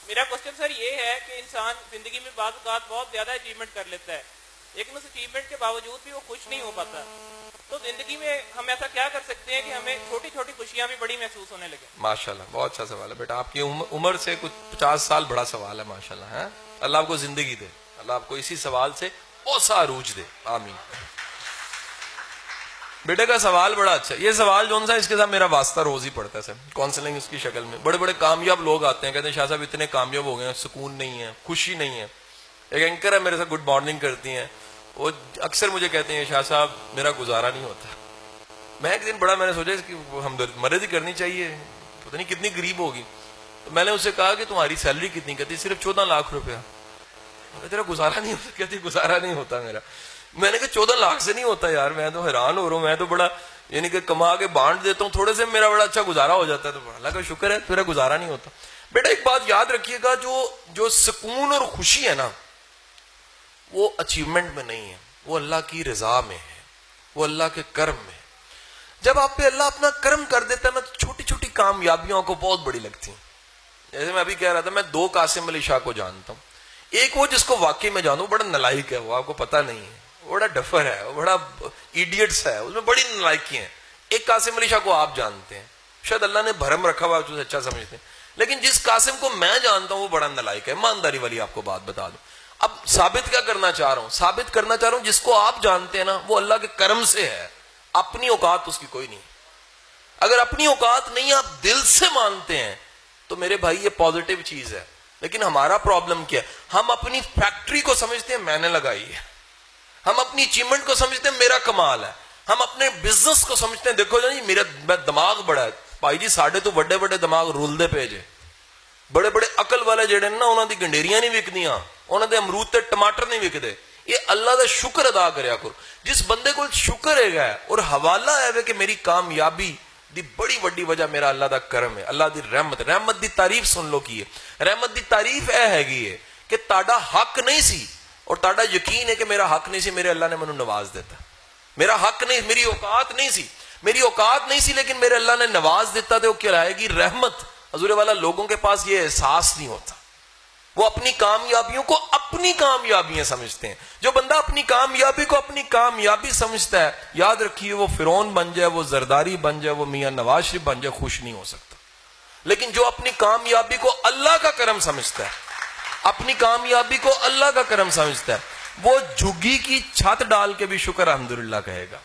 میرا question sir یہ ہے کہ انسان زندگی میں بعض اوقات بہت زیادہ اچیومنٹ کر لیتا ہے لیکن اس اچیومنٹ کے باوجود بھی وہ خوش نہیں ہو پاتا. تو زندگی میں ہم ایسا کیا کر سکتے ہیں کہ ہمیں چھوٹی چھوٹی خوشیاں بھی بڑی محسوس ہونے لگے؟ ماشاءاللہ بہت اچھا سوال ہے بیٹا. آپ کی عمر سے کچھ 50 سال بڑا سوال ہے ماشاءاللہ. ہے اللہ آپ کو زندگی دے, اللہ آپ کو اسی سوال سے اوسع عروج دے, آمین. بیٹے کا سوال بڑا اچھا. یہ سوال جو ہے اس کے ساتھ میرا واسطہ روز ہی پڑتا ہے سر, کاؤنسلنگ اس کی شکل میں. بڑے بڑے کامیاب لوگ آتے ہیں, کہتے ہیں شاہ صاحب اتنے کامیاب ہو گئے ہیں, سکون نہیں ہے, خوشی نہیں ہے. ایک اینکر ہے میرے ساتھ گڈ مارننگ کرتی ہیں, وہ اکثر مجھے کہتے ہیں شاہ صاحب میرا گزارا نہیں ہوتا. میں ایک دن بڑا میں نے سوچا کہ ہمدردی مدد کرنی چاہیے, پتہ نہیں کتنی غریب ہوگی. تو میں نے اسے کہا کہ تمہاری سیلری کتنی؟ کہتی صرف 14 لاکھ روپیہ. تیرا گزارا نہیں ہوتا؟ کہتی گزارا نہیں ہوتا میرا. میں نے کہا 14 لاکھ سے نہیں ہوتا یار, میں تو حیران ہو رہا ہوں, میں تو بڑا یعنی کہ کما کے بانٹ دیتا ہوں, تھوڑے سے میرا بڑا اچھا گزارا ہو جاتا ہے. تو اللہ کا شکر ہے تیرا گزارا نہیں ہوتا. بیٹا ایک بات یاد رکھیے گا, جو سکون اور خوشی ہے نا وہ اچیومنٹ میں نہیں ہے, وہ اللہ کی رضا میں ہے, وہ اللہ کے کرم میں ہے. جب آپ پہ اللہ اپنا کرم کر دیتا ہے نا تو چھوٹی چھوٹی کامیابیوں کو بہت بڑی لگتی ہیں. جیسے میں ابھی کہہ رہا تھا, میں 2 قاسم علی شاہ کو جانتا ہوں. ایک وہ جس کو واقعی میں جانوں, بڑا نلائق ہے, وہ آپ کو پتہ نہیں ہے, بڑا ڈفر ہے, بڑا ایڈیٹس ہے, اس میں بڑی نلائکی ہیں. ایک قاسم علی شاہ کو آپ جانتے ہیں, شاید اللہ نے بھرم رکھا ہوا اسے اچھا سمجھتے ہیں, لیکن جس قاسم کو میں جانتا ہوں وہ بڑا نلائق ہے. ایمانداری والی آپ کو بات بتا دوں. اب ثابت کیا کرنا چاہ رہا ہوں؟ ثابت کرنا چاہ رہا ہوں جس کو آپ جانتے ہیں نا وہ اللہ کے کرم سے ہے, اپنی اوقات اس کی کوئی نہیں. اگر اپنی اوقات نہیں آپ دل سے مانتے ہیں تو میرے بھائی یہ پازیٹیو چیز ہے. لیکن ہمارا پرابلم کیا ہے, ہم اپنی فیکٹری کو سمجھتے ہیں میں نے لگائی ہے, ہم اپنی اچیومنٹ کو سمجھتے ہیں میرا کمال ہے, ہم اپنے بزنس کو سمجھتے ہیں دیکھو جی میرا دماغ بڑا ہے. بھائی جی ساڈے تو بڑے بڑے دماغ رولدے پے جے, بڑے بڑے عقل والے جڑے نا انہاں دی گنڈیریاں نہیں وکدیاں, انہاں دے امرود تے ٹماٹر نہیں وکدے. یہ اللہ دا شکر ادا کریا کرو. جس بندے کو شکر ہے اور حوالہ ہے کہ میری کامیابی دی بڑی وڈی وجہ میرا اللہ دا کرم ہے, اللہ دی رحمت. رحمت دی تعریف سن لو کی ہے. رحمت دی تعریف اے ہے کہ تاڑا حق نہیں سی اور تاڑا یقین ہے کہ میرا حق نہیں سی, میرے اللہ نے منو نواز دیتا. میرا حق نہیں, میری اوقات نہیں سی, میری اوقات نہیں سی, لیکن میرے اللہ نے نواز دیتا. تو وہ کیا آئے گی رحمت. حضور والا لوگوں کے پاس یہ احساس نہیں ہوتا, وہ اپنی کامیابیوں کو اپنی کامیابیاں سمجھتے ہیں. جو بندہ اپنی کامیابی کو اپنی کامیابی سمجھتا ہے, یاد رکھیے وہ فرعون بن جائے, وہ زرداری بن جائے, وہ میاں نواز شریف بن جائے, خوش نہیں ہو سکتا. لیکن جو اپنی کامیابی کو اللہ کا کرم سمجھتا ہے, اپنی کامیابی کو اللہ کا کرم سمجھتا ہے, وہ جھگی کی چھت ڈال کے بھی شکر الحمدللہ کہے گا.